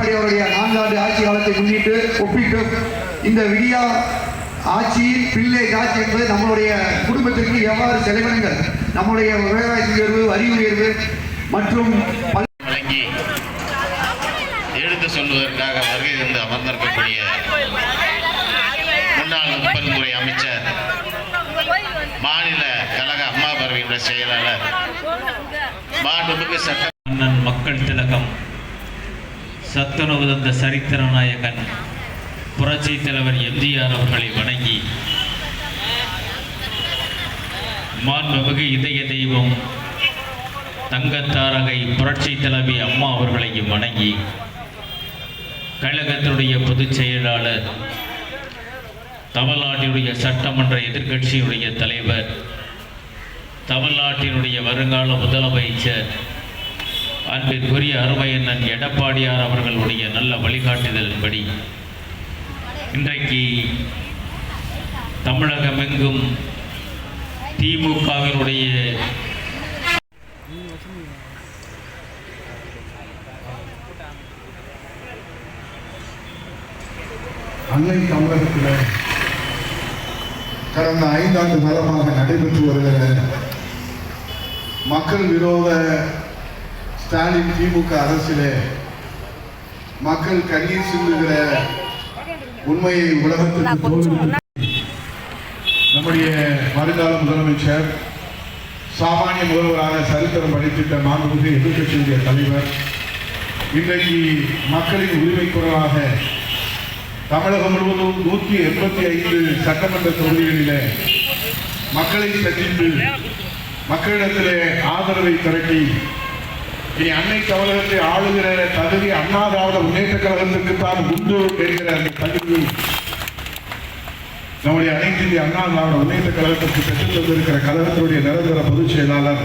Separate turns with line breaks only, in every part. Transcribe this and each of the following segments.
எடப்பாடி அவருடைய 4 ஆண்டு ஆட்சி காலத்தை முன்னிட்டு ஒப்பிட்டு இந்த விடியா ஆட்சியில் பில்லேஜ் ஆட்சி என்பது நம்மளுடைய குடும்பத்திற்கு எவ்வாறு செலவினங்கள் நம்முடைய விலைவாசி உயர்வு, வரி உயர்வு மற்றும்
வழங்கி எடுத்து சொல்வதற்காக வருகை தந்து அமர்ந்திருக்கக்கூடிய முன்னாள் பெருந்துறை அமைச்சர், மாநில கழக அம்மா பேரவையின் செயலாளர், மாண்புமிகு சட்ட
மன்னன், மக்கள் திலகம், சத்துணவு தந்த சரித்திர நாயகன் புரட்சி தலைவர் எம்ஜிஆர் அவர்களை வணங்கி, மாண்புமிகு இதய தெய்வம் தங்கத்தாரகை புரட்சி தலைவி அம்மா அவர்களையும் வணங்கி, கழகத்தினுடைய பொதுச் செயலாளர், தமிழ்நாட்டினுடைய சட்டமன்ற எதிர்க்கட்சியினுடைய தலைவர், தமிழ்நாட்டினுடைய வருங்கால முதலமைச்சர், அன்பிற்குரிய அருமையண்ணன் எடப்பாடியார் அவர்களுடைய நல்ல வழிகாட்டுதலின்படி இன்றைக்கு தமிழகமெங்கும் திமுகவினுடைய
அன்னை தமிழகத்தில் கடந்த 5 ஆண்டு காலமாக நடைபெற்று வருகிற மக்கள் விரோத ஸ்டாலின் திமுக அரசிலே மக்கள் கண்ணீர் சிந்துகிற உண்மையை உலகத்திற்கு நம்முடைய வருங்கால முதலமைச்சர், சாமானிய முதல்வராக சரித்திரம் படைத்திட்ட மாண்புமிகு எதிர்க்கட்சியுடைய தலைவர் இன்றைக்கு மக்களின் உரிமை குரலாக தமிழகம் முழுவதும் 185 சட்டமன்ற தொகுதிகளிலே மக்களை சந்தித்து மக்களிடத்திலே ஆதரவை திரட்டி இனி அன்னை தமிழகத்தை ஆளுகிற தகுதி அண்ணா திராவிட முன்னேற்ற கழகத்திற்குத்தான் உண்டு என்கிற அந்த தகுதி நம்முடைய அனைத்து இந்திய அண்ணா திராவிட முன்னேற்ற கழகத்திற்கு பெற்றுத் தந்திருக்கிற கழகத்தினுடைய நிரந்தர பொதுச் செயலாளர்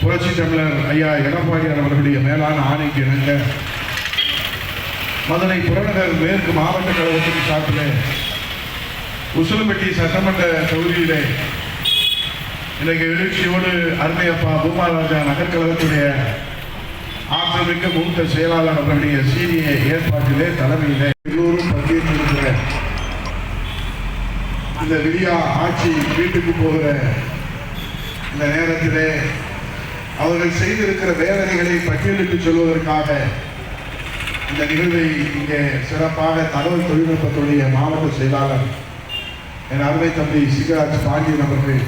புரட்சி தமிழர் ஐயா எடப்பாடியார் அவர்களுடைய மேலான ஆணைக்கு இணங்க மதுரை புறநகர் மேற்கு மாவட்ட கழகத்தின் சார்பிலே உசிலம்பட்டி சட்டமன்ற தொகுதியிலே இன்றைக்கு எழுச்சியோடு அருமையப்பா பூமாராஜா நகர்கழகத்துடைய ஆற்றமிக்க மூத்த செயலாளர் அவருடைய சீனிய ஏற்பாட்டிலே தலைமையிலே எல்லோரும் பங்கேற்றிருக்கிற இந்த விடியா ஆட்சி வீட்டுக்கு போகிற இந்த நேரத்திலே அவர்கள் செய்திருக்கிற வேதனைகளை பட்டியலிட்டு சொல்வதற்காக இந்த நிகழ்வை இங்கே சிறப்பாக தகவல் தொழில்நுட்பத்துடைய மாவட்ட செயலாளர் என் அருமை தம்பி சிகராஜ் பாண்டியன் அவர்கள்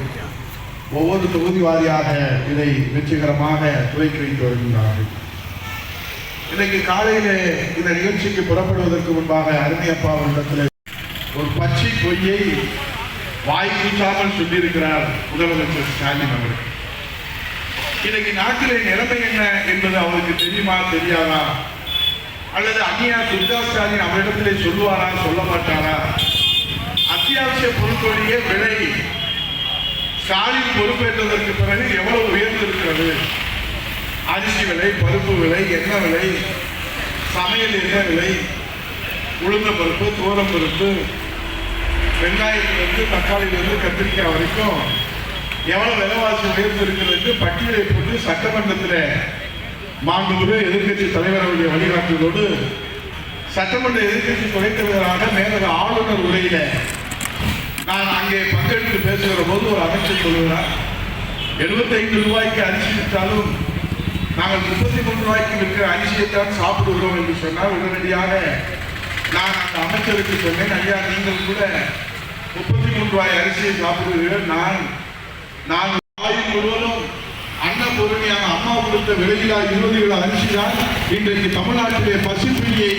ஒவ்வொரு தொகுதி வாரியாக இதை வெற்றிகரமாக துவக்கி வைத்து வருகின்றார்கள். இன்றைக்கு காலையிலே இந்த நிகழ்ச்சிக்கு புறப்படுவதற்கு முன்பாக அருமையப்பா அவர்களிடத்தில் ஒரு பச்சை பொய்யை வாய் கூட்டாமல் சொல்லியிருக்கிறார் முதலமைச்சர் ஸ்டாலின் அவர்கள். இன்னைக்கு நாட்டிலே நிலைமை என்ன என்பது அவருக்கு தெரியுமா தெரியாதா, அல்லது அந்நியா துர்கா ஸ்டாலின் அவரிடத்திலே சொல்லுவாரா சொல்ல மாட்டாரா? அத்தியாவசிய பொருட்களுடைய விலை ஸ்டாலின் பொறுப்பேற்றதற்கு பிறகு எவ்வளவு உயர்ந்திருக்கிறது? அரிசி விலை, பருப்பு விலை, எண்ணெய் விலை, சமையல் எண்ணெய் விலை, உளுந்த பருப்பு, தோரம் பருப்பு, வெங்காயத்திலிருந்து தக்காளியிலிருந்து கத்திரிக்காய் வரைக்கும் எவ்வளவு விலைவாசி உயர்ந்திருக்கிறது என்று பட்டியலை போட்டு சட்டமன்றத்தில் மாண்புமிகு எதிர்கட்சி தலைவர் அவருடைய வழிகாட்டுதலோடு சட்டமன்ற எதிர்கட்சி துணைத் தலைவராக மேலக ஆளுநர் உரையில நான் அங்கே பங்கெடுத்து பேசுகிற போது ஒரு அமைச்சர் சொல்லுகிறார், 75 ரூபாய்க்கு அரிசி விற்றாலும் நாங்கள் 33 ரூபாய்க்கு விற்கிற அரிசியைத்தான் சாப்பிடுகிறோம் என்று சொன்னால் உடனடியாக நான் அந்த அமைச்சருக்கு சொன்னேன், ஐயா நீங்கள் கூட 33 ரூபாய் அரிசியை சாப்பிடுகிறீர்கள், நான் ஆயுள் முழுவதும் அன்னபூரணியான அம்மா கொடுத்த விலையில்லா 20 கிலோ அரிசி தான் இன்றைக்கு தமிழ்நாட்டிலே பசிப்பிடியை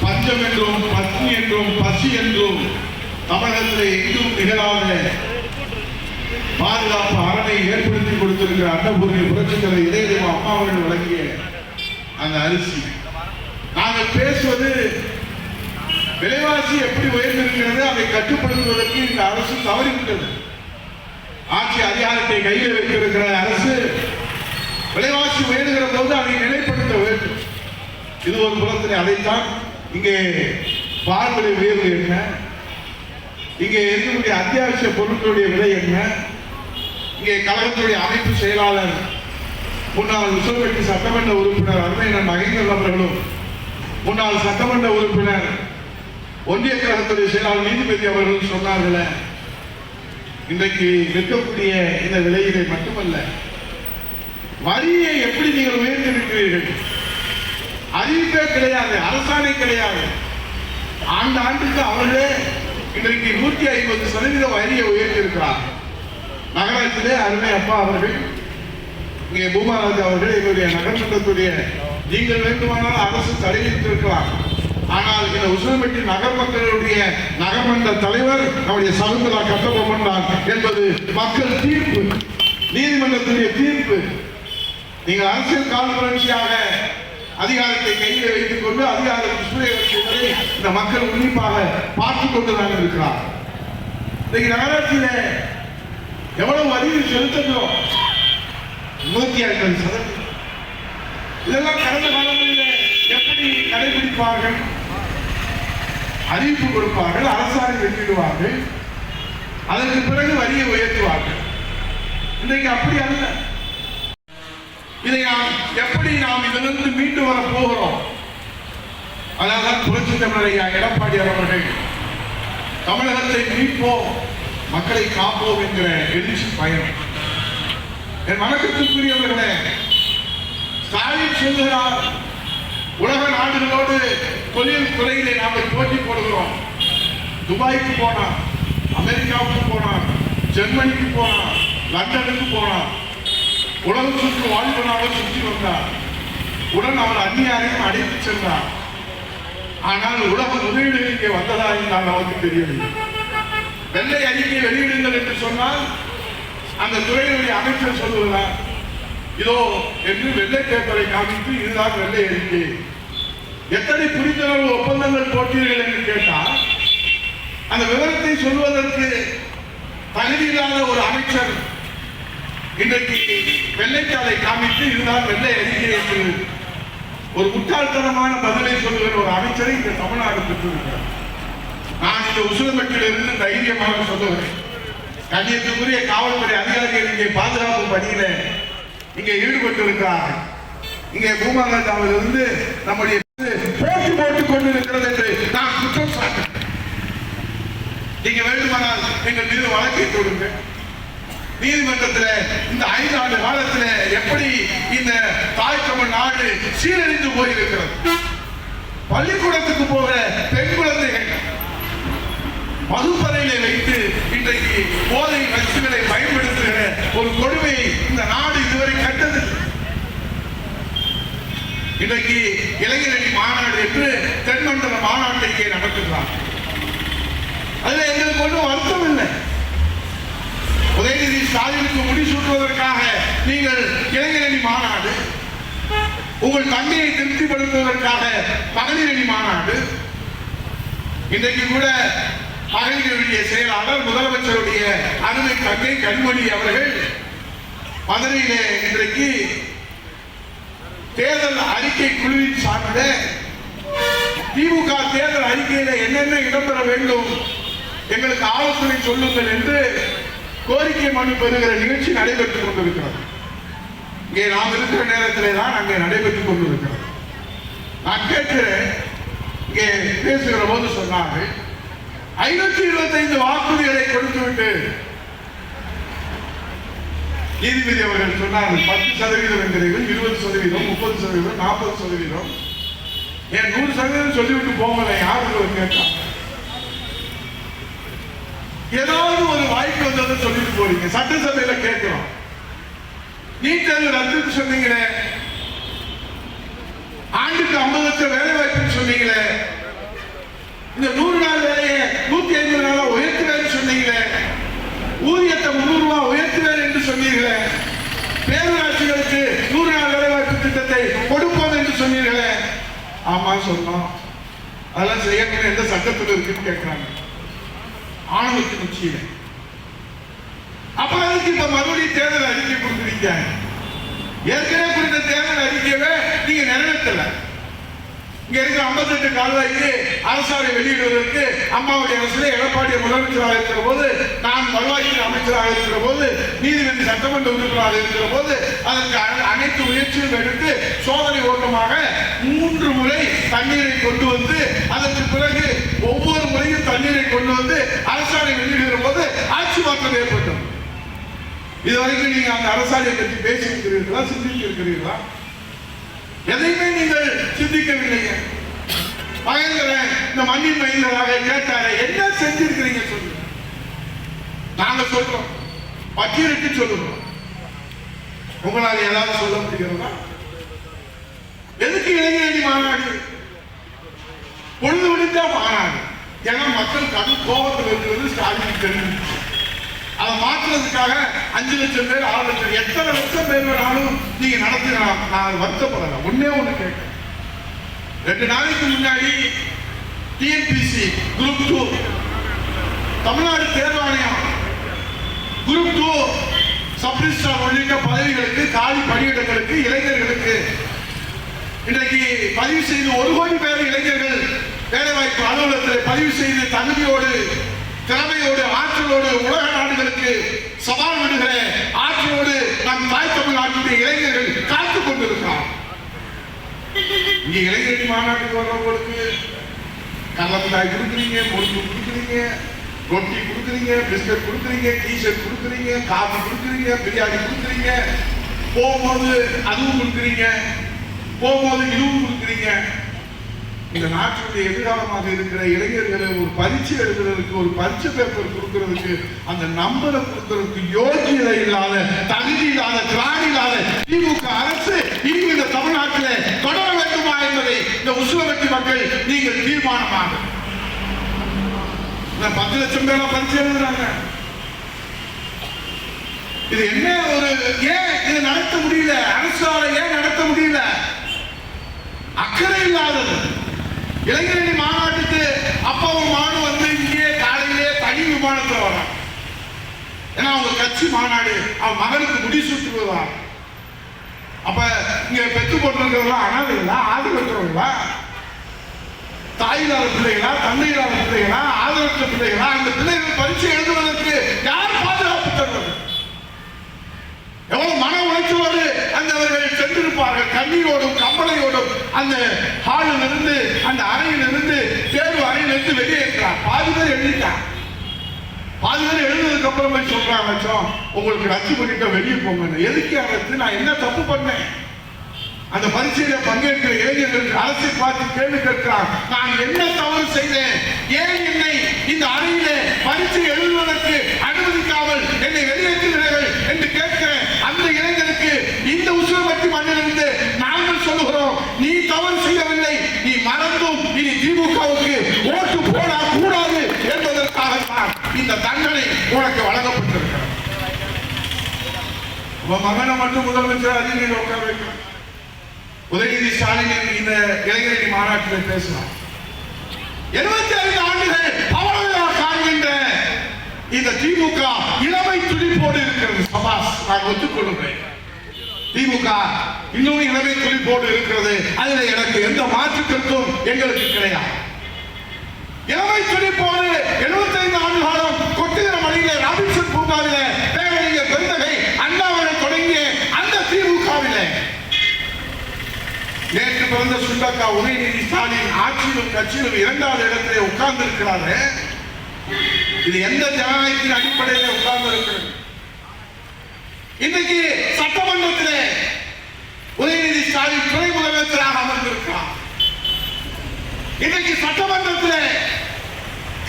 பஞ்சம் என்றும் பத்னி என்றும் பசி என்றும் தமிழகத்தில் எங்கும் நிகழாத பாதுகாப்பு அரணை ஏற்படுத்தி கொடுத்திருக்கிற அன்னபூரணி புரட்சித்தலைவர் இதய தெய்வம் அம்மா அவர்கள் வழங்கிய அந்த அரிசி. நாங்கள் பேசுவது விலைவாசி எப்படி உயர்ந்திருக்கிறது, அதை கட்டுப்படுத்துவதற்கு இந்த அரசு தவறிவிட்டது. ஆட்சி அதிகாரத்தை கையில் வைத்திருக்கிற அரசு விலைவாசி உயர்கிற போது அதை நிலைப்படுத்த வேண்டும். இது ஒரு புறத்தில் அதைத்தான் இங்கே பால் விலை உயர்வு என்ன, இங்கே இருக்கக்கூடிய அத்தியாவசிய பொருட்களுடைய விலை என்ன, இங்கே கழகத்துடைய அமைப்பு செயலாளர் முன்னாள் உசிலம்பட்டி சட்டமன்ற உறுப்பினர் அருமையண்ணன் மகேந்திரன் அவர்களும் முன்னாள் சட்டமன்ற உறுப்பினர் ஒன்றிய கழகத்துடைய செயலாளர் நீதிபதி அவர்கள் சொன்னார்களே, இன்றைக்கு விற்கக்கூடிய இந்த விலையிலே மட்டுமல்ல, வரியை எப்படி நீங்கள் உயர்த்திருக்கிறீர்கள்? அறிவிப்பே கிடையாது, அரசாணை கிடையாது. ஆண்டுக்கு அவர்களே இன்றைக்கு 150% வரியை உயர்த்தியிருக்கிறார். நகராட்சியிலே அருமை அப்பா அவர்கள், இங்கே பூமாராஜ் அவர்கள், எங்களுடைய நகர்மன்றத்துடைய, நீங்கள் வேண்டுமானால் அரசு தலையிட்டிருக்கலாம், ஆனால் இந்த உசிலம்பட்டி நகர் மக்களுடைய நகர்மன்ற தலைவர் நம்முடைய சகுந்தலா கட்டபொம்மன் தான் என்பது மக்கள் தீர்ப்பு, நீதிமன்றத்துடைய தீர்ப்பு. நீங்கள் அரசியல் கான்ஃபரன்ஸாக அதிகாரத்தை கையில் வைத்துக் கொண்டு அதிகாரத்தை சூழலை இந்த மக்கள் உன்னிப்பாக பார்த்துக் கொண்டுதான் இருக்கிறார். இன்னைக்கு நகராட்சியில எவ்வளவு வரி செலுத்துகிறோம்? 150%. இதெல்லாம் கடந்த காலங்களில் எப்படி கடைபிடிப்பார்கள்? அறிவிப்பு கொடுப்பார்கள், அரசாணை வெளியிடுவார்கள், அதற்கு பிறகு வரியை உயர்த்துவார்கள். இன்றைக்கு அப்படி அல்ல. இதை எப்படி நாம் இதிலிருந்து மீண்டு வர போகிறோம்? அதான் புரட்சி தமிழர் எடப்பாடியார் அவர்கள் தமிழகத்தை மீட்போம், மக்களை காப்போம் என்கிற எழுச்சி பயணம். என் வணக்கத்திற்குரியவர்களே, ஸ்டாலின் சொல்கிறார், உலக நாடுகளோடு தொழில் துறையிலே நாங்கள் போட்டி போடுகிறோம். துபாய்க்கு போனார், அமெரிக்காவுக்கு போனார், ஜெர்மனிக்கு போனார், லண்டனுக்கு போனார், உலகம் சுற்று வாழ்வனாக சுற்றி வந்தார். உடன் அவர் அந்நியாரையும் அழைத்து சென்றார். ஆனால் உலக முதலீடு இங்கே வந்ததா என்றால் நமக்கு தெரியவில்லை. வெள்ளை அறிக்கை வெளியிடுங்கள் என்று சொன்னால் அந்த துறையினுடைய அமைச்சர் சொல்லுகிறார், இதோ என்று வெள்ளை பேப்பரை காமித்து இதுதான் வெள்ளை அறிக்கை. எத்தனை புரிந்துணர்வு ஒப்பந்தங்கள் போட்டீர்கள் என்று கேட்டால் அந்த விவரத்தை சொல்வதற்கு தகுதியில்லாத ஒரு அமைச்சர் இன்றைக்கு வெள்ளைத்தாளை காமித்து இதுதான் வெள்ளை அறிக்கை என்று ஒரு முட்டாள்தனமான பதிலை சொல்லுகிற ஒரு அமைச்சரை இந்த தமிழ்நாடு பெற்றிருக்கிறார். நான் இந்த உசிலம்பட்டியிலிருந்து தைரியமாக சொல்லுகிறேன், கண்ணியத்துக்குரிய காவல்துறை அதிகாரிகள் இங்கே பாதுகாப்பு பணியில இங்கே ஈடுபட்டிருக்கிறார்கள். இங்கே பூமாகாவிலிருந்து நம்முடைய போட்டி போட்டுக் கொண்டிருக்கிறது என்று நான் குற்றம் சாட்டுகிறேன். நீங்க வேண்டுமானால் எங்கள் மீது வழக்கை தொடுங்க. நீதிமன்றத்தில் இந்த 5 ஆண்டு காலத்தில் எப்படி இந்த தாய் தமிழ் நாடு சீரழிந்து போயிருக்கிறது. பள்ளிக்கூடத்துக்கு போகிற பெண் குழந்தைகள் வகுப்பறையிலே வைத்து இன்றைக்கு போதை வச்சுகளை பயன்படுத்துகிற ஒரு கொடுமையை இந்த நாடு இதுவரை கண்டதில்லை. இன்றைக்கு இளைஞரணி மாநாடு என்று தென்மண்டல மாநாட்டை இங்கே நடத்துகிறார். அதுல எங்களுக்கு ஒன்றும் வருத்தம் இல்லை. உதயநிதி ஸ்டாலினுக்கு முடிசூட்டுவதற்காக நீங்கள் இளைஞரணி மாநாடு, உங்கள் தந்தையை திருப்திப்படுத்துவதற்காக மகளிரணி மாநாடு, இன்றைக்கு கூட மகளிருடைய செயலாளர் முதலமைச்சருடைய அருமை தங்கை கண்மணி அவர்கள் மதுரையிலே இன்றைக்கு தேர்தல் அறிக்கை குழுவின் சார்பில் திமுக தேர்தல் அறிக்கையில என்னென்ன இடம்பெற வேண்டும் எங்களுக்கு ஆலோசனை சொல்லுங்கள் என்று கோரிக்கை மனு பெறுகிற நிகழ்ச்சி நடைபெற்றுக் கொண்டிருக்கிறது. இங்கே நாம் இருக்கிற நேரத்திலே தான் அங்கே நடைபெற்றுக் கொண்டிருக்கிறது. நான் கேட்கிறேன், இங்கே பேசுகிற போது சொன்னார்கள் 525 வாக்குறுதிகளை கொடுத்துவிட்டு நீதிபதி அவர்கள் சொன்னார்கள் 10% என்கிறீர்கள், 20%, 30%, 40%, ஏன் 100% சொல்லிவிட்டு போகல. யாருக்கு கேட்டாங்க? ஏதாவது ஒரு வாய்ப்பு வந்ததை சொல்லிட்டு போறீங்க. சட்டசபையில கேட்கிறோம், நீட் தேர்வு ரத்து சொன்னீங்களே, ஆண்டுக்கு 50 லட்சம் வேலை வாய்ப்பு சொன்னீங்களே, இந்த 100 நாள் வேலையை 150 நாளா உயர்த்துவேன் சொன்னீங்களே, ஊதியத்தை 300 ரூபாய் உயர்த்துவேன் என்று சொன்னீர்களே, பேரூராட்சிகளுக்கு 100 நாள் வேலை வாய்ப்பு திட்டத்தை கொடுப்போம் என்று சொன்னீர்களே. ஆமா சொன்னோம். அதெல்லாம் செய்யக்கூடிய எந்த சட்டத்தில் இருக்குன்னு கேட்கிறாங்க. ஆணவத்தின் உச்சியில. அப்ப அதுக்கு இப்ப மறுபடியும் தேர்தல் அறிக்கை கொடுத்திருக்காங்க. ஏற்கனவே கொடுத்த தேர்தல் அறிக்கையை நீங்க நிறைவேற்றல. இங்க இருக்கிற 58 கால்வாய்க்கு அரசாணை வெளியிடுவதற்கு அம்மாவுடைய அரசிலே எடப்பாடி முதலமைச்சராக இருக்கிற போது, நான் வருவாய்த்துறை அமைச்சராக இருக்கிற போது, நீதிபதி சட்டமன்ற உறுப்பினராக இருக்கிற போது அதற்கு அனைத்து முயற்சியும் எடுத்து சோதனை ஓட்டமாக 3 முறை தண்ணீரை கொண்டு வந்து, அதற்கு பிறகு ஒவ்வொரு முறையும் தண்ணீரை கொண்டு வந்து அரசாணை வெளியிடுகிற போது ஆட்சி மாற்றம் ஏற்பட்டது. இதுவரைக்கும் நீங்க அந்த அரசாணையை பற்றி பேசி இருக்கிறீர்களா, சிந்தித்து இருக்கிறீர்களா? எதையுமே நீங்கள் சிந்திக்கவில்லைங்க. மகேந்திரன் இந்த மண்ணின் மைந்தராக கேட்டாரு, என்ன செஞ்சிருக்கிறீங்க சொல்லுங்க. நாங்க சொல்றோம், பட்டியலிட்டு சொல்லுறோம். உங்களால் ஏதாவது சொல்ல முடிகிறதா? எதுக்கு இளைஞரணி மாநாடு? பொழுது விடுத்தா மாநாடு. ஏன்னா மக்கள் கடும் கோபத்தில் இருக்கிறது ஸ்டாலின் தெரிஞ்சு அதை மாற்றுறதுக்காக 5 லட்சம் பேர் 6 லட்சம் எத்தனை லட்சம் பேர் வேணாலும் நீங்க நடத்துக்கலாம். நான் வருத்தப்படல. ஒன்னே ஒண்ணு கேட்கிறேன். 2 நாளைக்கு முன்னாடி டிஎன்பிசி குரூப் 2 தமிழ்நாடு தேர்வு ஆணையம் குரூப் 2 சப் ரிஜிஸ்ட்ரார் உள்ளிட்ட பதவிகளுக்கு காலி பணியிடங்களுக்கு இளைஞர்களுக்கு இன்றைக்கு பதிவு செய்து 1 கோடி பேர் இளைஞர்கள் வேலைவாய்ப்பு அலுவலகத்தில் பதிவு செய்து தகுதியோடு திறமையோடு ஆற்றலோடு உலக நாடுகளுக்கு சவால் விடுகிற ஆற்றலோடு நம் தாய் தமிழ்நாட்டுடைய இளைஞர்கள் காத்துக் கொண்டிருக்கிறார். இங்க இளைஞரணி மாநாட்டுக்கு வர்றவங்களுக்கு கள்ளமிட்டாய் கொடுக்குறீங்க, முறுக்கு கொடுக்குறீங்க, ரொட்டி கொடுக்குறீங்க, பிஸ்கட் கொடுக்குறீங்க, டீஷர்ட் கொடுக்குறீங்க, காபி கொடுக்குறீங்க, பிரியாணி கொடுக்குறீங்க, போகும்போது அதுவும் கொடுக்குறீங்க, போகும்போது இதுவும் கொடுக்குறீங்க. இந்த நாட்டுடைய எதிர்காலமாக இருக்கிற இளைஞர்களை ஒரு பரீட்சை எழுதுறதுக்கு, ஒரு பரீட்சை பேப்பர் கொடுக்கறதுக்கு, அந்த நம்பரை கொடுக்கறதுக்கு யோகியதை இல்லாத, தகுதி இல்லாத, திராணி இல்லாத திமுக அரசு இனி இந்த தமிழ்நாட்டில் தொடர வேண்டுமா என்பதை இந்த உசுலவட்டி மக்கள் நீங்கள் தீர்மானமாக 10 லட்சம் பேர் பரீட்சை எழுதுறாங்க. இது என்ன ஒரு ஏன் இது நடத்த முடியல? அரசால ஏன் நடத்த முடியல? அக்கறை இல்லாதது. இளைஞரணி மாநாட்டுக்கு அப்பாவும் மானும் வந்து இங்கே காலையிலே தனி விமானத்தில் வரான். ஏன்னா அவங்க கட்சி மாநாடு, அவன் மகனுக்கு முடி சுற்றுவதா. அப்ப இங்க பெற்று போட்டிருக்கிறவங்களா அனாதைகளா, ஆதரவற்றவர்களா, தாயில்லாத பிள்ளைகளா, தந்தையில்லாத பிள்ளைகளா, ஆதரவற்ற பிள்ளைகளா? அந்த பிள்ளைகள் பரீட்சை எழுதுவதற்கு யார் பாதுகாப்பு தருவது? எவ்வளவு மன உளைச்சலோடு அந்த அவர்கள் சென்றிருப்பார்கள். கண்ணீரோடும் கம்பளையோடும் அந்த ஹாலில் இருந்து, அந்த அறையில் இருந்து, தேர்வு அறையில் இருந்து வெளியே இருக்கிறார். பாதி பேர் எழுதிட்டான். பாதி பேர் எழுதுனதுக்கு அப்புறம் போய் சொல்றாங்க, உங்களுக்கு ரத்து பண்ணிட்ட வெளியே போங்க. எதுக்கு ரத்து? நான் என்ன தப்பு பண்ணேன்? அந்த பரீட்சையில பங்கேற்கிற இளைஞர்கள் அரசை பார்த்து கேள்வி கேட்கிறார், நான் என்ன தவறு செய்தேன்? ஏன் என்னை இந்த அறையிலே பரீட்சை எழுதுவதற்கு அனுமதிக்காமல் என்னை வெளியேற்றுகிறீர்கள் என்று கேட்கிற அந்த இளைஞருக்கு இந்த உசுலவட்டி மண்ணிலிருந்து நாங்கள் சொல்லுகிறோம், நீ தவறு செய்யவில்லை, நீ மறந்தும் இனி திமுகவுக்கு ஓட்டு போட கூடாது என்பதற்காகத்தான் இந்த தண்டனை உனக்கு வழங்கப்பட்டிருக்கிறது. உன் மகனை மட்டும் முதலமைச்சர் அதிகாரிகள் உட்கார வைக்கணும். உதயநிதி ஸ்டாலின் இந்த இளைஞரணி மாநாட்டில் பேசலாம். 75 ஆண்டுகள் அவ்வளவு காண்கின்ற இந்த திமுக இளமை துடிப்போடு இருக்கிறது. சபாஸ், நான் ஒத்துக்கொள்கிறேன். திமுக இன்னும் இளமை துடிப்போடு இருக்கிறது. அதில் எனக்கு எந்த மாற்று கருத்தும் எங்களுக்கு கிடையாது. இளமை துடிப்போடு 75 ஆண்டு காலம் கொட்டுகிற மணியிலே ராபின்சன் பூங்காவிலே பேரறிஞர் பெருந்தகை அண்ணாவர்கள் தொடங்கிய அந்த திமுகவிலே நேற்று பிறந்த சுண்டக்கா உதயநிதி ஸ்டாலின் ஆட்சியிலும் கட்சியிலும் 2வது இடத்திலே உட்கார்ந்து இருக்கிறாரு. இது எந்த ஜனநாயகத்தின் அடிப்படையில் உட்கார்ந்து இருக்கிறது? இன்னைக்கு சட்டமன்றத்திலே உதயநிதி ஸ்டாலின் துணை முதலமைச்சராக அமர்ந்திருக்கிறார். இன்னைக்கு சட்டமன்றத்திலே,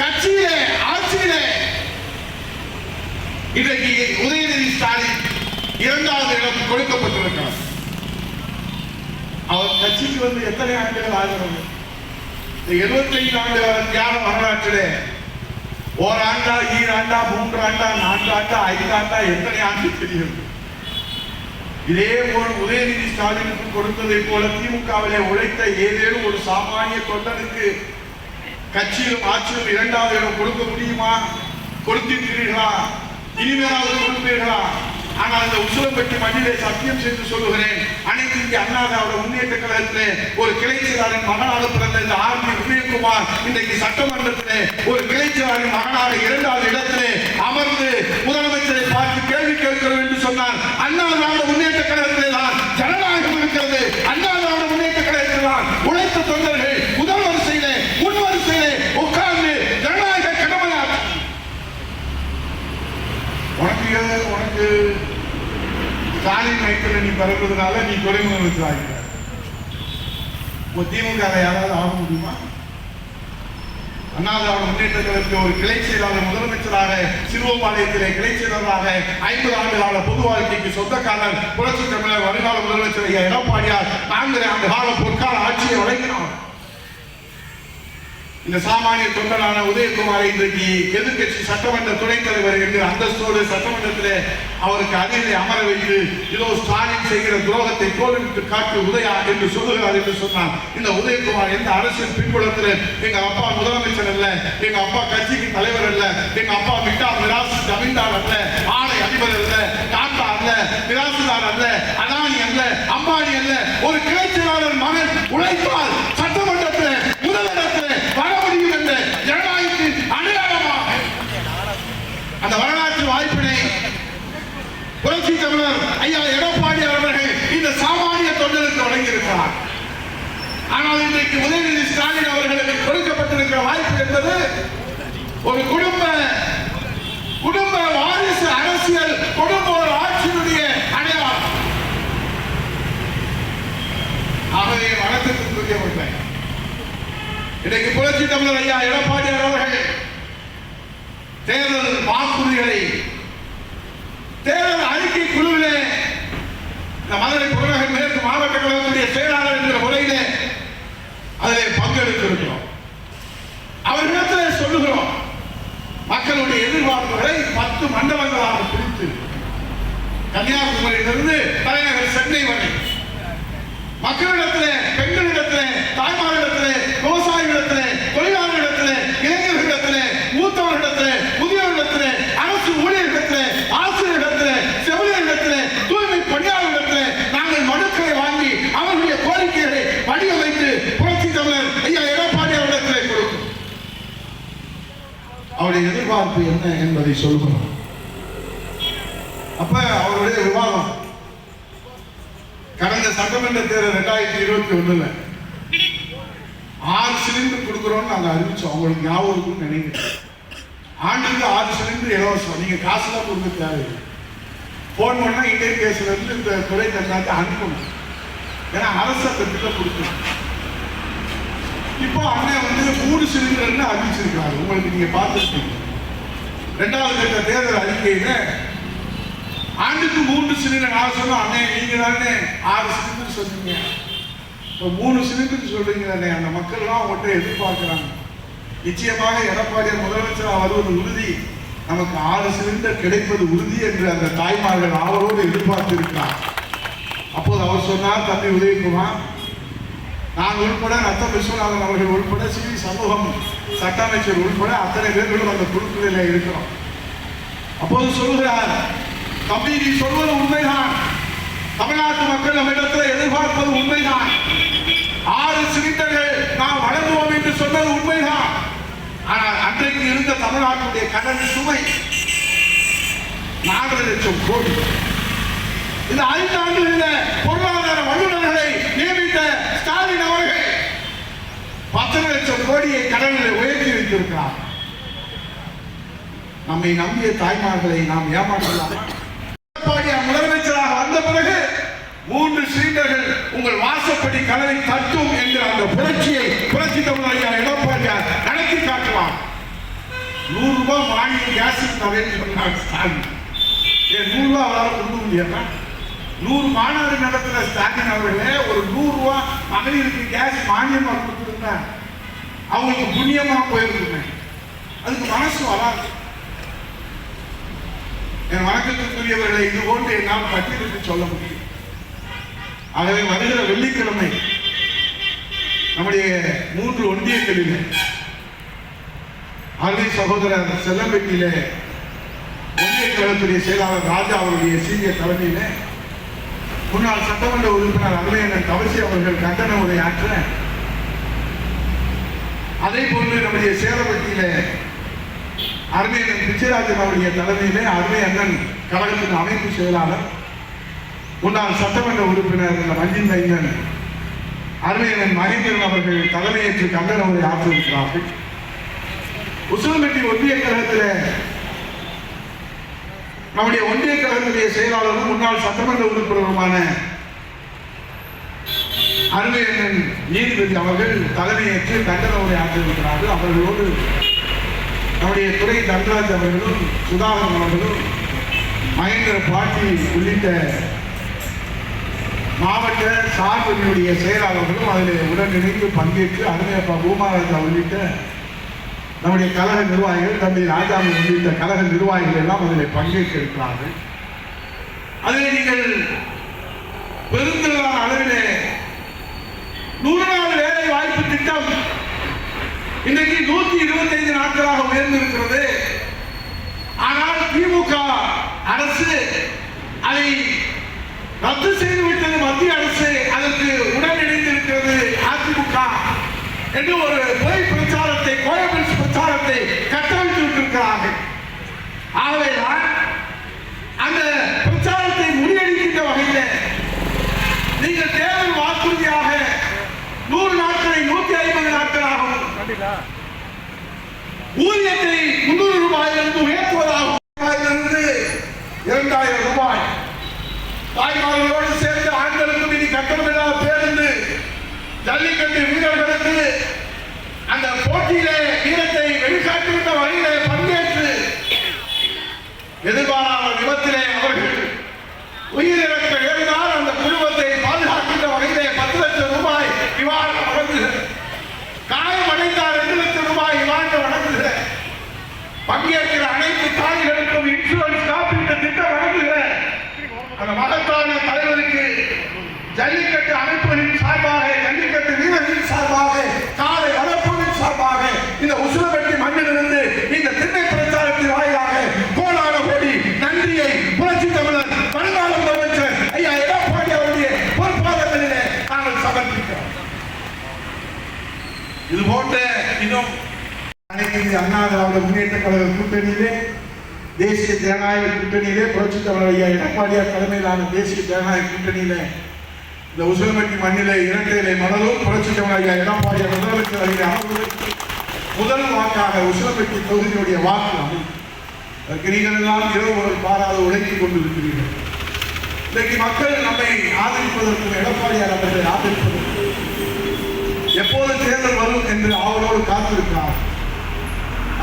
கட்சியிலே, ஆட்சியிலே இன்றைக்கு உதயநிதி ஸ்டாலின் 2வது இடம் கொடுக்கப்பட்டிருக்கிறார். அவர் கட்சிக்கு வந்து எத்தனை ஆண்டுகள் ஆகிறது? 75 ஆண்டு தியாக வரலாற்றிலே ஓராண்டா, ஈராண்டா, 3 ஆண்டா, 4 ஆண்டா, 5 ஆண்டா, எத்தனை ஆண்டு தெரிகிறது? இதே போல் உதயநிதி ஸ்டாலினுக்கு கொடுத்ததை போல திமுகவிலே உழைத்த ஏதேனும் ஒரு சாமானிய தொண்டனுக்கு கட்சியிலும் ஆட்சியிலும் 2வது இடம் கொடுக்க முடியுமா? கொடுத்திருக்கிறீர்களா? இனிமேலாவது கொடுப்பீர்களா? ஆனால் இந்த உசிலம்பட்டி மண்ணிலே சத்தியம் செய்து சொல்லுகிறேன், அனைத்து இந்திய அண்ணா திராவிட முன்னேற்ற கழகத்திலே ஒரு கிளை செயலாளரின் மகனாக பிறந்த இந்த ஆர்மி உதயகுமார் இன்றைக்கு சட்டமன்றத்திலே ஒரு கிளை செயலாளரின் மகனாக 2வது இடத்திலே அமர்ந்து முதலமைச்சரை பார்த்து கேள்வி கேட்கிறோம் என்று சொன்னார். அண்ணா திராவிட முன்னேற்ற கழகத்திலே தான் ஜனநாயகம் இருக்கிறது. அண்ணா திராவிட முன்னேற்ற கழகத்தில் தான் உழைத்த தொண்டர்கள் முதல் வரிசையிலே முன் வரிசையிலே உட்கார்ந்து ஜனநாயக கடமையாற்ற. உனக்கு ஸ்டாலின் மைக்கில் நீ பிறந்ததுனால நீ துணை முதலமைச்சர் ஆகிற. திமுக யாராவது ஆக முடியுமா? அண்ணா திராவிட முன்னேற்ற கழகத்தில் ஒரு கிளை செயலாளர் முதலமைச்சராக சிறுவம்பாளையத்திலே கிளை செயலாளராக 50 ஆண்டு கால பொது வாழ்க்கைக்கு சொந்தக்காரர் புரட்சி தமிழர் வருங்கால முதலமைச்சர் எடப்பாடியார் 4 ஆண்டு கால பொற்கால ஆட்சியை வழங்கினார். இந்த சாமானிய தொண்டரான உதயகுமாரை இன்றைக்கு எதிர்கட்சி சட்டமன்ற துணைத் தலைவர் என்கிற அந்தஸ்தோடு சட்டமன்றத்திலே அவருக்கு அருகிலே அமர வைத்து இதோ ஸ்டாலின் செய்கிற துரோகத்தை கோலிட்டு காட்டு உதயா என்று சொல்லுகிறார் என்று சொன்னார். இந்த உதயகுமார் எந்த அரசியல் பின்புலத்தில் எங்க அப்பா முதலமைச்சர் அல்ல, எங்க அப்பா கட்சிக்கு தலைவர் அல்ல, எங்க அப்பா மிராசு ஜமீன்தார் அல்ல, ஆலை அதிபர் அல்ல, டாட்டா அல்ல, மிராசுதார் அல்ல, அதானி அல்ல, அம்பானி அல்ல, ஒரு கிளை செயலாளர் மகன் உழைப்பால் சட்டமன்றத்தில் முதலிடத்தில் வர முடியும் என்ற ஜனநாயகத்தின் அடையாளமாக அந்த வரலாற்று வாய்ப்பினை புரட்சி தமிழர் ஐயா எடப்பாடி அவர்கள் இந்த சாமானிய தொண்டருக்கு வழங்கியிருக்கிறார். ஆனால் இன்றைக்கு உதயநிதி ஸ்டாலின் அவர்களுக்கு கொடுக்கப்பட்டிருக்கிற வாய்ப்பு என்பது ஒரு குடும்ப வாரிசு அரசியல், குடும்ப ஆட்சியினுடைய அடையாளம். ஆகவே வணக்கத்திற்குரியவர்கள், இன்றைக்கு புரட்சி தமிழர் ஐயா எடப்பாடி அவர்கள் தேர்தல் வாக்குறுதிகளை தேர்தல் அறிக்கை குழுவிலே இந்த மதுரை புறநகர் மேற்கு மாவட்ட கழகத்துடைய செயலாளர் என்கிற முறையிலே அதிலே பங்கெடுத்திருக்கிறோம். அவர்களிடத்திலே சொல்லுகிறோம், மக்களுடைய எதிர்பார்ப்புகளை 10 மண்டலங்களாக பிரித்து கன்னியாகுமரியிலிருந்து தலைநகர் சென்னை வரை மக்களிடத்திலே, பெண்களிடத்திலே, தாய்மாரிடத்திலே, விவசாயிகளிடத்திலே, தொழிலாளர்களிடத்திலே, இளைஞர்களிடத்திலே, மூத்தவர்களிடத்திலே, முதியோர்களிடத்திலே, அரசு ஊழியர்களிடத்திலே, ஆசிரியர்களிடத்திலே, செவிலியர்களிடத்திலே, தூய்மை பணியாளர்களிடத்திலே நாங்கள் மனுக்களை வாங்கி அவர்களுடைய கோரிக்கைகளை வடிவமைத்து புரட்சி தமிழர் ஐயா எடப்பாடி அவரிடத்திலே கொடுக்கும். அவருடைய எதிர்பார்ப்பு என்ன என்பதை சொல்கிறோம். அப்ப அவருடைய விவாதம் கடந்த சட்டமன்ற தேர்தல் 2021 6 சிலிண்டர் கொடுக்கிறோம்னு நாங்கள் அறிவிச்சோம். அவங்களுக்கு ஞாபகம் இருக்குன்னு நினைக்கிறேன். ஆண்டுக்கு 6 சிலிண்டர் இலவசம், நீங்க காசுலாம் கொடுக்க தேவையில்லை. போன் பண்ணா இந்தியன் கேஸ்ல இருந்து இந்த துறை தந்தாத்து அனுப்பணும். ஏன்னா அரசு அந்த திட்டம் கொடுக்கணும். இப்போ அண்ணன் 3 சிலிண்டர்னு அறிவிச்சிருக்காரு. உங்களுக்கு நீங்க பார்த்துருக்கீங்க. 2வது கட்ட தேர்தல் அறிக்கையில ஆண்டுக்கு 3 சிலிண்டர். நான் சொன்னோம், அண்ணே நீங்க தானே 6 சிலிண்டர் சொன்னீங்க, இப்போ 3 சிலிண்டர் சொல்றீங்களே, அந்த மக்கள்லாம் உங்கள்கிட்ட எதிர்பார்க்கிறாங்க. நிச்சயமாக எடப்பாடியார் முதலமைச்சராக வருவது உறுதி, நமக்கு 6 சிலிண்டர் கிடைப்பது உறுதி என்று அந்த தாய்மார்கள் அவரோடு எதிர்பார்த்திருக்கிறார். அப்போது அவர் சொன்னார், தம்பி உதயகுமார், நான் உள்பட ரத்தம் விஸ்வநாதன் அவர்கள் உள்பட சிவி சமூகம் சட்ட அமைச்சர் உள்பட அத்தனை பேர்களும் அந்த குழுக்களில் இருக்கிறோம். அப்போது சொல்கிறார், தம்பி நீ சொல்வது உண்மைதான், தமிழ்நாட்டு மக்கள் நம்மிடத்தில் எதிர்பார்ப்பது உண்மைதான், 6 சிலிண்டர்கள் நாம் வழங்குவோம் என்று சொன்னது உண்மைதான். ஆனால் அன்றைக்கு இருந்த தமிழ்நாட்டுடைய கடன் சுமை 4 லட்சம் கோடி. இந்த 5 ஆண்டுகளில் பொருளாதார வல்லுநர்களை நியமித்த ஸ்டாலின் அவர்கள் 10 லட்சம் கோடியை கடனில் உயர்த்தி வைத்திருக்கிறார். நம்மை நம்பிய தாய்மார்களை நாம் ஏமாற்றலாமா? முதலமைச்சராக வந்த பிறகு 3 சிலிண்டர்கள் உங்கள் வாசப்படி கதவை தட்டும் என்கிற அந்த புரட்சியை புரட்சி தமிழர் ஐயா எடப்பாடியார் நடத்தி காட்டுவார். 100 ரூபாய் மானியம் கேஸுக்கு தரேன்னு சொன்னார் ஸ்டாலின். 100 ரூபாய் அவரால் கொடுக்க முடியாதா? 100 மாணவரி நடத்தின ஸ்டாலின் அவர்களே ஒரு 100 ரூபாய் மகளிருக்கு கேஸ் மானியமா கொடுத்துருந்தா அவங்களுக்கு புண்ணியமா போயிருக்குங்க. அதுக்கு மனசு வராது. என் வணக்கத்திற்குரியவர்களை இது போன்று என்னால் பட்டியலிட்டு சொல்ல முடியும். ஆகவே வருகிற வெள்ளிக்கிழமை நம்முடைய 3 ஒன்றியங்களில் அருமை சகோதரர் செல்லம்பட்டியிலே ஒன்றிய கழகத்துடைய செயலாளர் ராஜா அவருடைய சீரிய தலைமையிலே முன்னாள் சட்டமன்ற உறுப்பினர் அருமையண்ணன் தவசி அவர்கள் கண்டன உரையாற்ற, அதே போன்று நம்முடைய சேலப்பட்டியில அருமையண்ணன் பிச்சைராஜன் அவருடைய தலைமையிலே அருமையண்ணன் கழகத்தின் அமைப்பு செயலாளர் முன்னாள் சட்டமன்ற உறுப்பினர் மஞ்சின் மைந்தன் அருமையண்ணன் மகேந்திரன் அவர்கள் தலைமையேற்று கண்டன உரை ஆற்றியிருக்கிறார்கள். உசிலம்பட்டி ஒன்றிய கழகத்தில் நம்முடைய ஒன்றிய கழகத்துடைய செயலாளரும் முன்னாள் சட்டமன்ற உறுப்பினருமான அருமையண்ணன் நீதிபதி அவர்கள் தலைமையேற்று கண்டன உரை ஆற்றியிருக்கிறார்கள். அவர்களோடு நம்முடைய துறை தண்டராஜ் அவர்களும் சுதாகரன் அவர்களும் மகேந்திர பாட்டி உள்ளிட்ட மாவட்ட சார்பினுடைய செயலாளர்களும் அதில் உடனிணைந்து பங்கேற்று அருமையப்பா பூமாராஜா உள்ளிட்ட நம்முடைய கழக நிர்வாகிகள், தம்பி ராஜாமி உள்ளிட்ட கழக நிர்வாகிகள் எல்லாம் அதில் பங்கேற்க இருக்கிறார்கள். அதில் நீங்கள் பெருந்திரளான அளவிலே 100 நாள் வேலை வாய்ப்பு திட்டம் இன்றைக்கு 125 நாட்களாக உயர்ந்திருக்கிறது. ஆனால் திமுக அரசு அதை ரத்து செய்துவிட்டது. மத்திய அரசு அதற்கு உடனிணைந்திருக்கிறது அதிமுக என்று ஒரு பொய் பிரச்சாரத்தை, கோயபிள்ஸ் பிரச்சாரத்தை கட்டமைத்து விட்டிருக்கிறார்கள். ஆகவேதான் அந்த பிரச்சாரத்தை முறியடிக்கின்ற வகையில் நீங்கள் தேர்தல் வாக்குறுதியாக 100 நாட்களை 150 நாட்களாகும், ஊதியத்தை 300 ரூபாயிலிருந்து உயர்த்துவதாகும், 2000 ரூபாய் தாய்மார்களோடு சேர்ந்து ஆண்களுக்கும் இனி கட்டணமில்லாத பேருந்து, ஜல்லிக்கட்டு வீரர்களுக்கு அந்த போட்டியிலே வீரத்தை வெளிக்காட்டுகின்ற வகையிலே பங்கேற்று எதிர்பாராத விபத்திலே அவர்கள் உயிரிழக்க நேர்ந்தால் அந்த குடும்பத்தை பாதுகாக்கின்ற வகையிலே 10 லட்சம் ரூபாய் நிவாரணம் வழங்குகிறது. காயமடைந்தால் 2 லட்சம் ரூபாய் நிவாரணம் வழங்குகிற, பங்கேற்கிற அனைத்து தாய்களுக்கும் இன்சூரன்ஸ் காப்பீட்டு திட்டம் வழங்குகிற அந்த மகத்தான தலைவருக்கு ஜல்லிக்கட்டு அமைப்புகளின் சார்பாக, ஜல்லிக்கட்டு வீரர்களின் சார்பாக, காலை வளர்ப்புகளின் சார்பாக இந்த உசிலம்பட்டி மண்ணிலிருந்து இந்த திண்ணை பிரச்சாரத்தின் வாயிலாக கோடான கோடி நன்றியை புரட்சி தமிழர் வருங்கால முதலமைச்சர் ஐயா எடப்பாடி அவருடைய பொறுப்பாளர்களிலே நாங்கள் சமர்ப்பிக்கிறோம். இது போன்ற இன்னும் அனைத்து அண்ணா திராவிட முன்னேற்ற கழக கூட்டணியிலே, தேசிய ஜனநாயக கூட்டணியிலே, புரட்சி தமிழர் ஐயா எடப்பாடியார் தலைமையிலான தேசிய ஜனநாயக கூட்டணியிலே இந்த உசிலம்பட்டி மண்ணிலே இரட்டையிலே மணலும் புரட்சி தமிழர் ஐயா எடப்பாடியார் முதலமைச்சர் அமர்வதற்கு முதல் வாக்காக உசிலம்பட்டி தொகுதியுடைய வாக்கு அமையும். அதற்கு நீங்கள் எல்லாம் இரவு முதல் பாராத உழைத்துக் கொண்டிருக்கிறீர்கள். இன்றைக்கு மக்கள் நம்மை ஆதரிப்பதற்கும் எடப்பாடியார் அவர்களை ஆதரிப்பதற்கு எப்போது தேர்தல் வரும் என்று அவரோடு காத்திருக்கிறார்.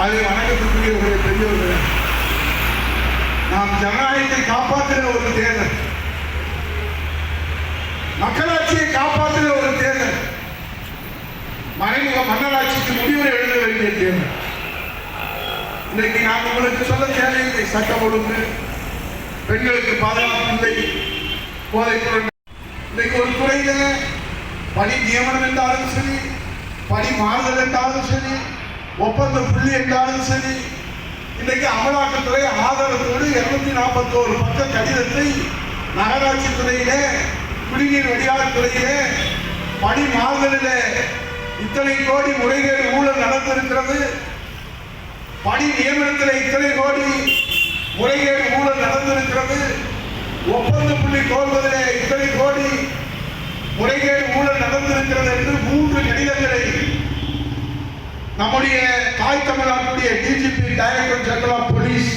அதை வணக்கத்துக்குரியவர்களே, பெரியவர்களே, நாம் ஜனநாயகத்தை காப்பாற்றுகிற ஒரு தேர்தல், மக்களாட்சியை காப்பாற்றுகிற ஒரு தேர்தல், மறைமுக மன்னராட்சிக்கு முடிவுரை எழுத வேண்டிய தேர்தல். இன்றைக்கு நான் உங்களுக்கு சொல்ல தேவையில்லை. சட்டம் ஒழுங்கு, பெண்களுக்கு பாதுகாப்பு இல்லை, போதைப்பொருள். இன்றைக்கு ஒரு துறையில பணி நியமனம் என்றாலும் சரி, பணி மாறுதல் என்றாலும் சரி, ஒப்பந்த புள்ளி என்றாலும் சரி, இன்றைக்கு அமலாக்கத்துறை ஆதாரத்தோடு 241 பக்க கடிதத்தை நகராட்சி துறையிலே, குடிநீர் வடிகால் துறையிலே, பணி மாறுதலிலே இத்தனை கோடி முறைகேடு ஊழல் நடந்திருக்கிறது, பணி நியமனத்தில் இத்தனை கோடி முறைகேடு ஊழல் நடந்திருக்கிறது, ஒப்பந்த புள்ளி கோருவதிலே இத்தனை கோடி முறைகேடு ஊழல் நடந்திருக்கிறது என்று 3 கடிதங்களை நம்முடைய தாய் தமிழ்நாட்டுடைய DGP, director general of police,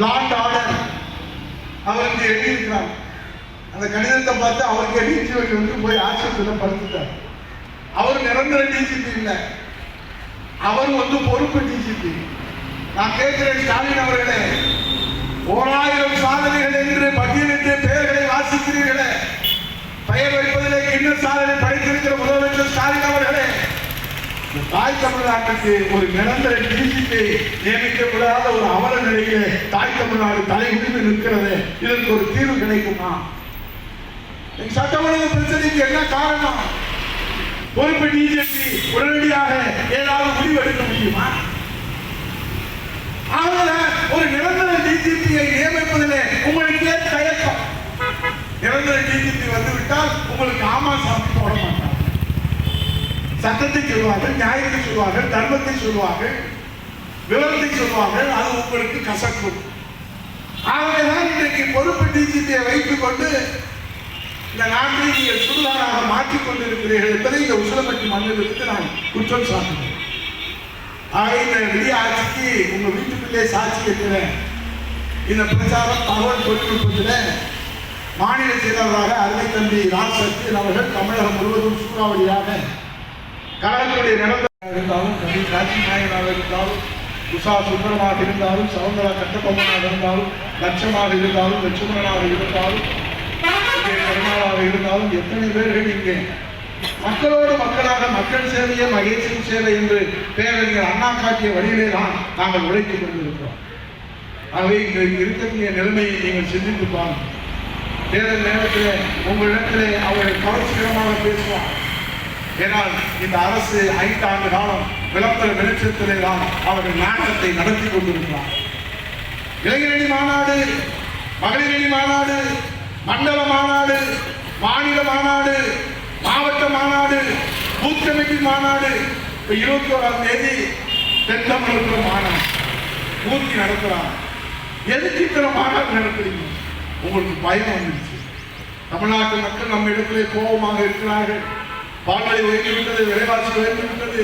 law and order அவருக்கு எழுதியிருக்கிறார். அந்த கடிதத்தை பார்த்து அவருக்கு டிஜிபி வந்து போய் ஆட்சியத்தில் படுத்துட்டார். அவர் நிரந்தர டிஜிபி இல்லை, அவர் வந்து பொறுப்பு டிஜிபி. நான் கேட்கிறேன் ஸ்டாலின் அவர்களே, 1000 சாதனைகள் என்று பட்டியலிட்டு பெயர்களை வாசிக்கிறீர்களே, பெயர் வைப்பதிலே கின்னஸ் சாதனை படைத்திருக்கிற முதலமைச்சர் ஸ்டாலின் அவர்களே, தாய் தமிழ்நாட்டுக்கு ஒரு நிரந்தர டிஜிபி நியமிக்கப்படாத ஒரு அவல நிலையிலே தாய் தமிழ்நாடு தலைகுனிந்து நிற்கிறது. இதற்கு ஒரு தீர்வு கிடைக்குமா? சட்டமன்ற பிரச்சனைக்கு என்ன காரணம்? பொறுப்பு டிஜிபி உடனடியாக ஏதாவது முடிவு எடுக்க முடியுமா? ஒரு நிரந்தர டிஜிபியை நியமிப்பதிலே உங்களுக்கு ஏன் தயக்கம்? நிரந்தர டிஜிபி வந்துவிட்டால் உங்களுக்கு ஆமா சாமி போட மாட்டாங்க. சட்டத்தை சொல்வார்கள், நியாயத்தை சொல்வார்கள், தர்மத்தை சொல்வார்கள், விவரத்தை சொல்வார்கள். அது உங்களுக்கு கசக்கும். ஆகவேதான் இன்றைக்கு பொறுப்பு டிஜிபியை வைத்துக் கொண்டு இந்த நாட்டை நீங்கள் சுடுகாடாக மாற்றிக் கொண்டிருக்கிறீர்கள் என்பதை இந்த உசிலம்பட்டி மண்ணிலிருந்து நான் குற்றம் சாட்டுகிறேன். ஆக இந்த விடிய ஆட்சிக்கு உங்க வீட்டுக்குள்ளே சாட்சி இருக்கிற இந்த பிரச்சாரம் தகவல் தொழில்நுட்பத்தில் மாநில செயலாளராக அருமை தம்பி ராஜசக்தி அவர்கள் தமிழகம் முழுவதும் சூறாவளியாக கழகத்துடைய நிரந்தர இருந்தாலும், கவி காட்சி நாயகனாக இருந்தாலும், உஷா சுந்தரமாக இருந்தாலும், சவுந்தரா கட்டபொம்மனாக இருந்தாலும், லட்சமாக இருந்தாலும், லட்சுமணனாக இருந்தாலும், கருணாவாக இருந்தாலும், எத்தனை பேர்கள் இங்கே மக்களோடு மக்களாக மக்கள் சேவையே மகேசன் சேவை என்று பேரறிஞர் அண்ணா காட்டிய வழியிலே தான் நாங்கள் உழைத்துக் கொண்டிருக்கிறோம். ஆகவே இன்றைக்கு இருக்கக்கூடிய நிலைமையை நீங்கள் சிந்தித்து பாருங்கள். தேர்தல் நேரத்தில் உங்களிடத்திலே அவர்கள் கவர்ச்சிகரமாக பேசுவார். ஏனால் இந்த அரசு 5 ஆண்டு காலம் விளம்பர வெளிச்சத்திலே தான் அவர்கள் நாட்டத்தை நடத்தி கொண்டிருக்கிறார். இளைஞரணி மாநாடு, மகளிரணி மாநாடு, மண்டல மாநாடு, மாநில மாநாடு, மாவட்ட மாநாடு, பூத் கமிட்டி மாநாடு, 21ஆம் தேதி தென் தமிழகத்தில் மாநாடு பூர்த்தி நடத்துறாங்க. எதுக்கு இத்தனை மாநாடு நடத்துறீங்க? உங்களுக்கு பயம் வந்துருச்சு. தமிழ்நாட்டு மக்கள் நம்ம இடத்திலே கோபமாக இருக்கிறார்கள். பால்வழி உயர்ந்து விட்டது, விலைவாசி உயர்ந்து விட்டது,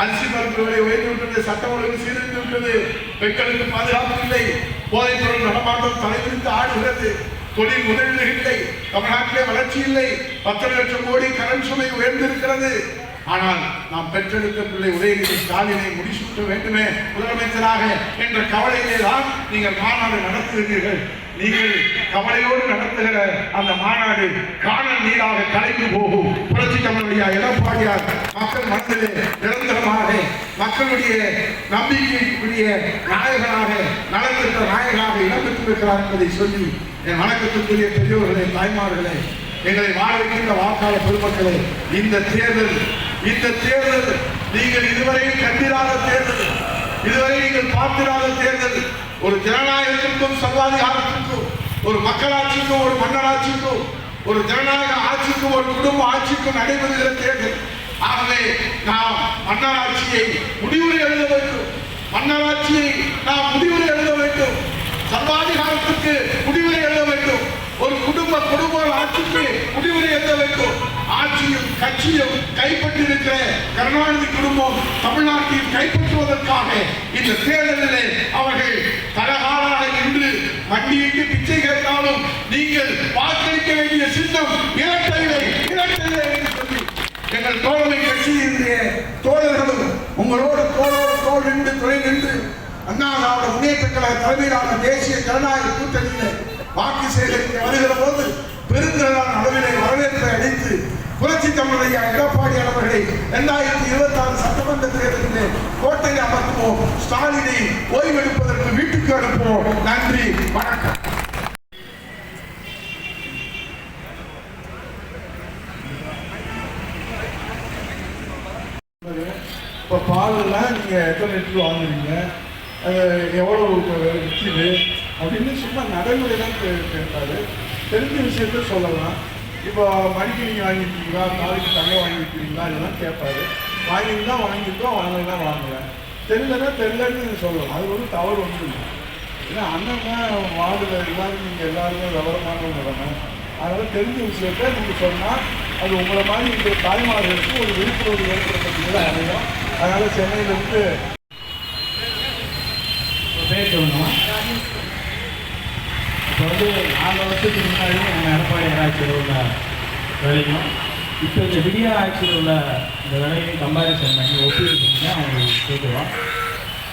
அரிசி பருப்பு விலை உயர்ந்து விட்டது, சட்டம் ஒழுங்கு சீரழிந்து விட்டது, பெண்களுக்கு பாதுகாப்பு இல்லை, போதைப் பொருள் நடமாட்டம் தலைவிரித்து ஆடுகிறது, தொழில் முதலீடு இல்லை, தமிழ்நாட்டிலே வளர்ச்சி இல்லை, 10 லட்சம் கோடி கடன் சுமை உயர்ந்திருக்கிறது. ஆனால் நாம் பெற்றெடுத்த பிள்ளை உதயநிதி ஸ்டாலினை முடிசூட்ட வேண்டுமே முதலமைச்சராக என்ற கவலையிலே தான் நீங்கள் மாநாடு நடத்துகிறீர்கள். நீங்கள் கவலையோடு நடத்துகிற அந்த மாநாடு காணல் நீராக கலைந்து போகும். புரட்சி தமிழ் எடப்பாடியார் மக்கள் மனதிலே நிரந்தரமாக மக்களுடைய நம்பிக்கைக்குரிய நாயகனாக நலத்திட்ட நாயகனாக இடம்பெற்றிருக்கிறார் என்பதை சொல்லி என் வணக்கத்துக்குரிய பெரியோர்களே, தாய்மார்களே, எங்களை வாழ வைக்கின்ற வாக்காளர் பெருமக்களே, இந்த தேர்தல் நீங்கள் இதுவரை கண்டிராத தேர்தல், இதுவரை நீங்கள் பார்த்திராத தேர்தல். ஒரு ஜனநாயகத்திற்கும் சர்வாதிகாரத்திற்கும், ஒரு மக்களாட்சிக்கும் ஒரு மன்னராட்சிக்கும், ஒரு ஜனநாயக ஆட்சிக்கும் ஒரு குடும்ப ஆட்சிக்கும் நடைபெறுகிற தேர்தல். ஆகவே நாம் மன்னராட்சியை முடிவுரை எழுத வேண்டும். மன்னராட்சியை நாம் முடிவுரை எழுத வேண்டும். சர்வாதிகாரத்துக்கு முடிவுரை எழுத வேண்டும். ஒரு குடும்ப ஆட்சிக்கு முடிவுரை எழுத வேண்டும். ஆட்சியும் கட்சியும் கைப்பற்றிருக்கிற கருணாநிதி குடும்பம் தமிழ்நாட்டில் கைப்பற்றுவதற்காக இந்த தேர்தலிலே அவர்கள் தலகாலாக நின்று மண்டியிட்டு பிச்சை கேட்டாலும் நீங்கள் வாக்களிக்க வேண்டிய சின்னம் இரட்டையிலை என்று சொல்லி எங்கள் தோழமை கட்சியினுடைய தோழர்களும் உங்களோடு தோள் நின்று துணை நின்று அண்ணா திராவிட முன்னேற்ற கழக தலைமையிலான தேசிய ஜனநாயக கூட்டணியிலே வாக்கு சேகரிக்க வருகிற போது பெருந்திரளான அளவிலே வரவேற்பை அளித்து புரட்சி தமிழ் எடப்பாடியார் அவர்களை 2026 சட்டமன்ற தேர்தலிலே கோட்டையில் அமர்த்துவோம். ஸ்டாலினை ஓய்வெடுப்பதற்கு வீட்டுக்கு அனுப்புவோம். நன்றி, வணக்கம். இப்போ பாலெல்லாம் நீங்கள் எத்தனை லிட்டர் வாங்குறீங்க, எவ்வளோ விற்கிது அப்படின்னு சும்மா நடைமுறைதான் கேட்டாரு. தெரிஞ்ச விஷயத்த சொல்லலாம். இப்போ மணிக்கு நீங்கள் வாங்கியிருக்கீங்களா, நாளைக்கு தங்க வாங்கியிருக்கீங்களா, இதெல்லாம் கேட்பாரு. வாங்கியிருந்தா வாங்கியிருக்கோம், வாங்கலாம் வாங்கலை, தெரியலன்னு சொல்லலாம். அது ஒரு தவறு ஒன்றும் இல்லை. ஏன்னா அண்ணன் தான் வார்டில் எல்லாரும் நீங்கள் எல்லாருமே விவரமானவங்க தானே. அதனால் தெரிஞ்ச விஷயத்த நீங்கள் சொன்னால் அது உங்களை மாதிரி இந்த தாய்மார்களுக்கு ஒரு விழிப்புணர்வு ஏற்படுத்தக்கூடியதாக அமையும். அதனால் சென்னையிலேருந்து
பேர் சொல்லணும். இப்போ 4 வருஷத்துக்கு முன்னாடி நம்ம எடப்பாடி ஆட்சியில் உள்ள விலையும் இப்போ இந்த விடியா ஆட்சியில் உள்ள இந்த விலையும் கம்பேரிசன் பண்ணி ஒப்பீடு பண்ணி அவங்களுக்கு கேட்குறோம்.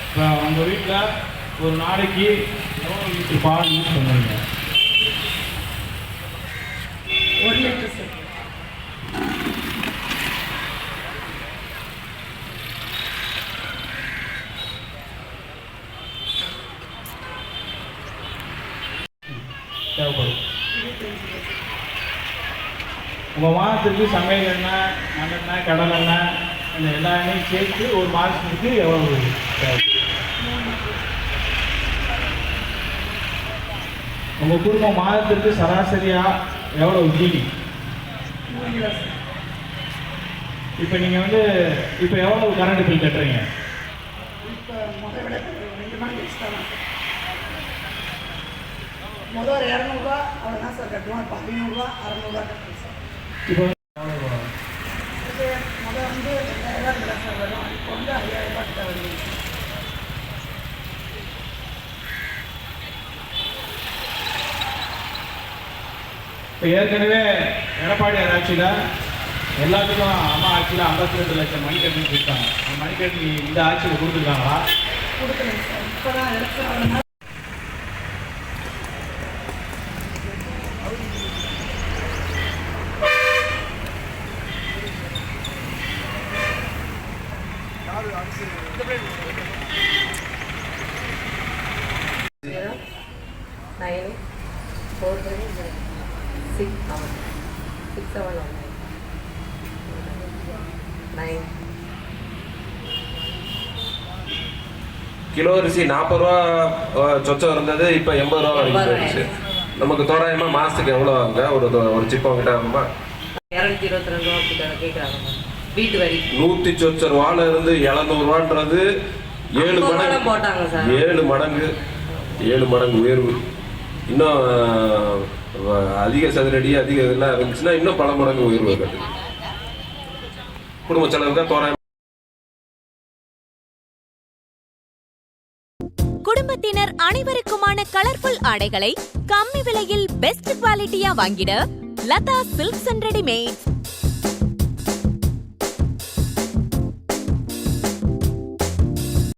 இப்போ அவங்க வீட்டில் ஒரு நாளைக்கு எவ்வளோ லிட்டர் பால் யூஸ் பண்ணுவீங்க?
1 லிட்டர் சார்.
தேவைப்படும். உங்கள் மாதத்துக்கு சமையல் எண்ணெய், நல்லெண்ணெய், கடலெண்ணெய் இந்த எல்லா எண்ணெயும் சேர்த்து ஒரு மாதத்துக்கு எவ்வளோ தேவை? உங்கள் குடும்பம் மாதத்திற்கு சராசரியாக எவ்வளோ ஜிபி?
3 kilo sir.
இப்போ நீங்கள் வந்து இப்போ எவ்வளோ கரண்ட் பில் கட்டுறீங்க?
இப்போ முதல் விட 2 மடங்கு எக்ஸ்ட்ரா தான் சார். முதல் ஒரு 200 அவ்வளோதான் சார் கட்டுவோம். இப்போ 500 600 கட்டுறோம் சார்.
இப்போ
இது முதல் வந்து 2000 தான் சார் வரும். இப்போ வந்து 5000 கிட்ட வருது.
இப்போ ஏற்கனவே எடப்பாடியார் ஆட்சியில் எல்லாத்துக்கும் அம்மா ஆட்சியில் 52 லட்சம் மணிக்கட்டு கொடுத்தாங்க. அந்த மணிக்கட்டு இந்த ஆட்சியில் கொடுத்துருக்காங்களா?
கொடுக்கலைங்க சார். இப்போ தான் எலெக்ஷன் வரனால
கிலோ அரிசி 40 ரூபா சொச்சம் இருந்தது, இப்போ 80 ரூபா வரைக்கும் போயிடுச்சு. நமக்கு தோராயமாக மாதத்துக்கு எவ்வளோ ஆகுங்க? ஒரு சிப்பம் கிட்ட ஆகுமா?
222 ரூபா கேட்குறாங்க வீட்டு வரி.
100 சொச்ச ரூபால இருந்து 700 ரூபான்றது 7 மடங்கு
போட்டாங்க சார்.
7 மடங்கு உயர்வு. இன்னும் அதிக சதுரடி அதிக இதெல்லாம் இருந்துச்சுன்னா இன்னும் பல மடங்கு உயர்வு கட்டு. குடும்ப செலவுக்கு தோராயம்.
குடும்பத்தினர் அனைவருக்குமான கலர்ஃபுல் ஆடைகளை கம்மி விலையில் பெஸ்ட் குவாலிட்டியா வாங்கிட லதா சில்க்ஸ் அண்ட் ரெடிமேட்ஸ்.